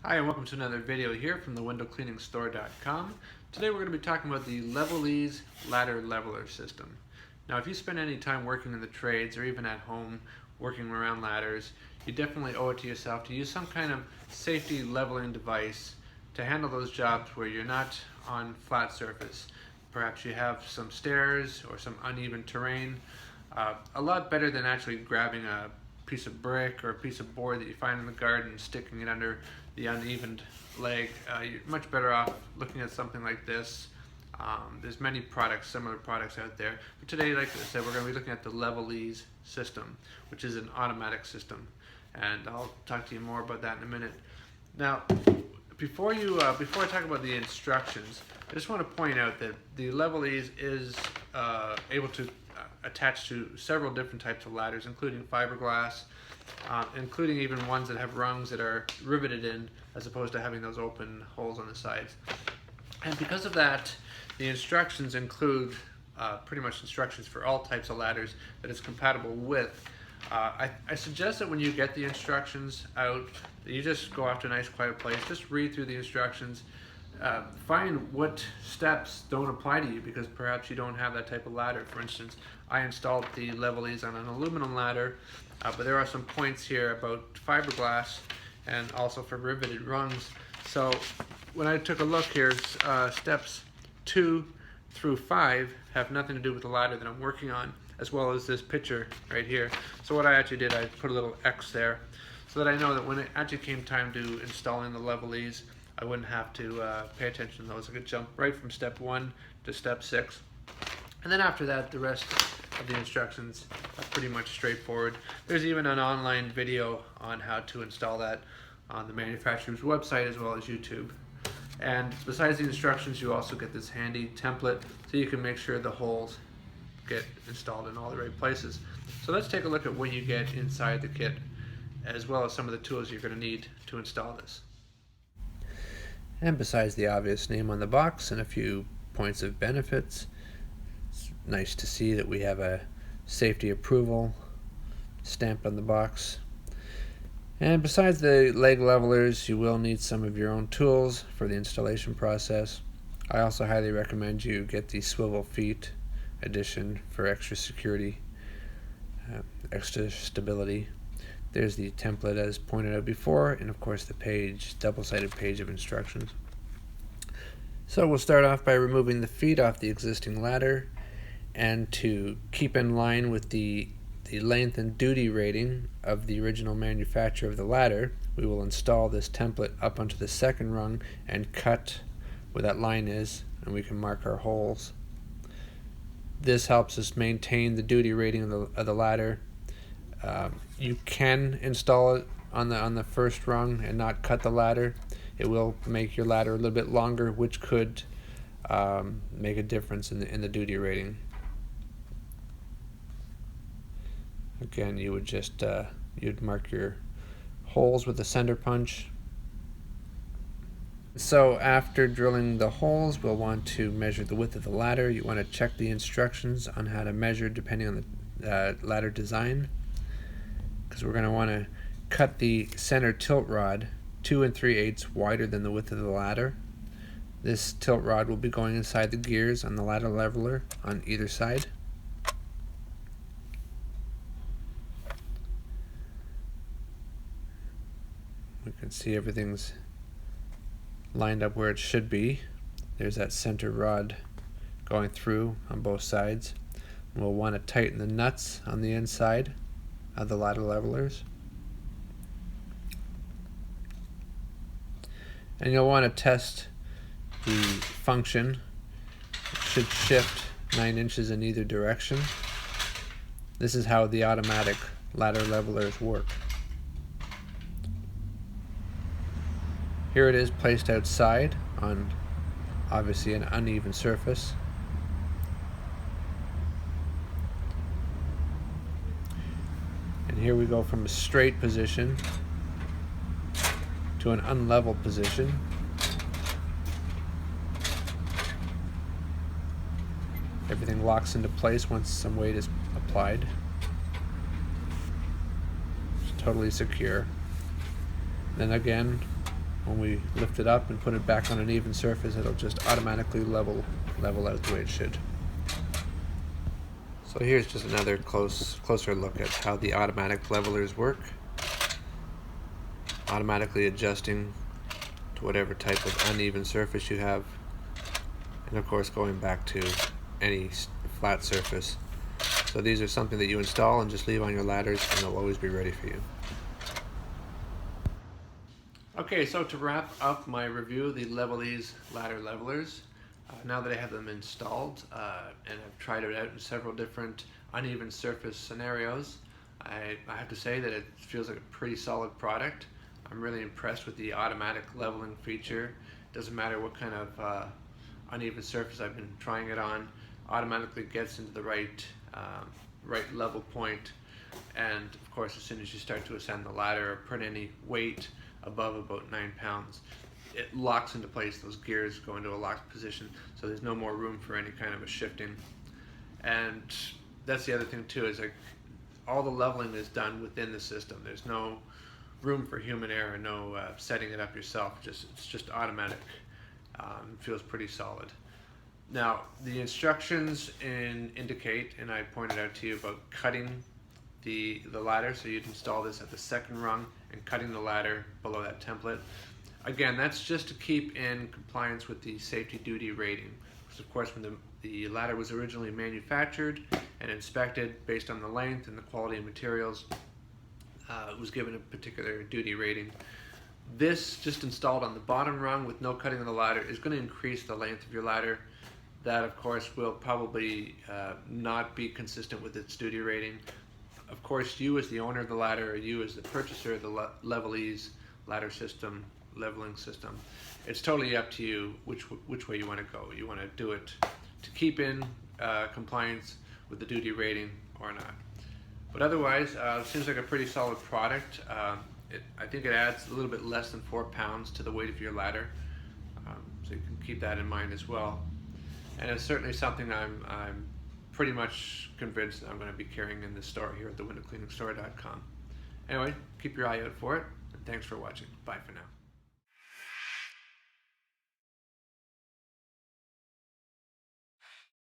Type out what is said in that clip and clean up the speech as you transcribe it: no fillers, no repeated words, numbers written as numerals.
Hi, and welcome to another video here from the windowcleaningstore.com. Today we're going to be talking about the Level-EZE ladder leveler system. Now, if you spend any time working in the trades or even at home working around ladders, you definitely owe it to yourself to use some kind of safety leveling device to handle those jobs where you're not on flat surface. Perhaps you have some stairs or some uneven terrain. A lot better than actually grabbing a piece of brick or a piece of board that you find in the garden and sticking it under the uneven leg. You're much better off looking at something like this. There's many products, similar products out there. But today, like I said, we're going to be looking at the Level-EZE system, which is an automatic system. And I'll talk to you more about that in a minute. Now, before I talk about the instructions, I just want to point out that the Level-EZE is able to attach to several different types of ladders, including fiberglass, including even ones that have rungs that are riveted in as opposed to having those open holes on the sides. And because of that, the instructions include pretty much instructions for all types of ladders that it's compatible with. I suggest that when you get the instructions out, that you just go off to a nice quiet place, just read through the instructions, find what steps don't apply to you because perhaps you don't have that type of ladder. For instance, I installed the Level-EZE on an aluminum ladder, but there are some points here about fiberglass and also for riveted rungs. So when I took a look here, steps 2 through 5 have nothing to do with the ladder that I'm working on, as well as this picture right here. So what I actually did, I put a little X there so that I know that when it actually came time to installing the Level-EZE, I wouldn't have to pay attention to those. I could jump right from step 1 to step 6. And then after that, the rest of the instructions are pretty much straightforward. There's even an online video on how to install that on the manufacturer's website as well as YouTube. And besides the instructions, you also get this handy template so you can make sure the holes get installed in all the right places. So let's take a look at what you get inside the kit, as well as some of the tools you're going to need to install this. And besides the obvious name on the box and a few points of benefits, it's nice to see that we have a safety approval stamped on the box. And besides the leg levelers, you will need some of your own tools for the installation process. I also highly recommend you get the swivel feet edition for extra security, extra stability. There's the template as pointed out before, and of course the page, double-sided page of instructions. So we'll start off by removing the feet off the existing ladder, and to keep in line with the length and duty rating of the original manufacturer of the ladder, we will install this template up onto the second rung and cut where that line is, and we can mark our holes. This helps us maintain the duty rating of the ladder. You can install it on the first rung and not cut the ladder. It will make your ladder a little bit longer, which could make a difference in the duty rating. Again, you would just you'd mark your holes with a center punch. So after drilling the holes, we'll want to measure the width of the ladder. You want to check the instructions on how to measure depending on the ladder design, because we're going to want to cut the center tilt rod 2 3/8 wider than the width of the ladder. This tilt rod will be going inside the gears on the ladder leveler on either side. We can see everything's lined up where it should be. There's that center rod going through on both sides. We'll want to tighten the nuts on the inside of the ladder levelers. And you'll want to test the function. It should shift 9 inches in either direction. This is how the automatic ladder levelers work. Here it is placed outside on obviously an uneven surface. And here we go from a straight position to an unlevel position. Everything locks into place once some weight is applied. It's totally secure. Then again, when we lift it up and put it back on an even surface, it'll just automatically level out the way it should. So here's just another closer look at how the automatic levelers work. Automatically adjusting to whatever type of uneven surface you have, and of course going back to any flat surface. So these are something that you install and just leave on your ladders, and they'll always be ready for you. Okay, so to wrap up my review of the Level-EZE ladder levelers, now that I have them installed and I've tried it out in several different uneven surface scenarios, I have to say that it feels like a pretty solid product. I'm really impressed with the automatic leveling feature. Doesn't matter what kind of uneven surface I've been trying it on, automatically gets into the right level point. And of course, as soon as you start to ascend the ladder or put any weight above about 9 pounds, it locks into place. Those gears go into a locked position, so there's no more room for any kind of a shifting. And that's the other thing too, is like all the leveling is done within the system. There's no room for human error, no setting it up yourself. It's just automatic. It feels pretty solid. Now, the instructions indicate, and I pointed out to you about cutting the ladder, so you'd install this at the second rung and cutting the ladder below that template. Again, that's just to keep in compliance with the safety duty rating. Because of course, when the ladder was originally manufactured and inspected based on the length and the quality of materials, it was given a particular duty rating. This, just installed on the bottom rung with no cutting of the ladder, is going to increase the length of your ladder. That, of course, will probably not be consistent with its duty rating. Of course, you as the owner of the ladder, or you as the purchaser of the Level-EZE ladder system, leveling system, it's totally up to you which way you want to go. You want to do it to keep in compliance with the duty rating or not. But otherwise, it seems like a pretty solid product. I think it adds a little bit less than 4 pounds to the weight of your ladder, so you can keep that in mind as well. And it's certainly something I'm pretty much convinced that I'm going to be carrying in the store here at the windowcleaningstore.com. Anyway, keep your eye out for it, and thanks for watching. Bye for now.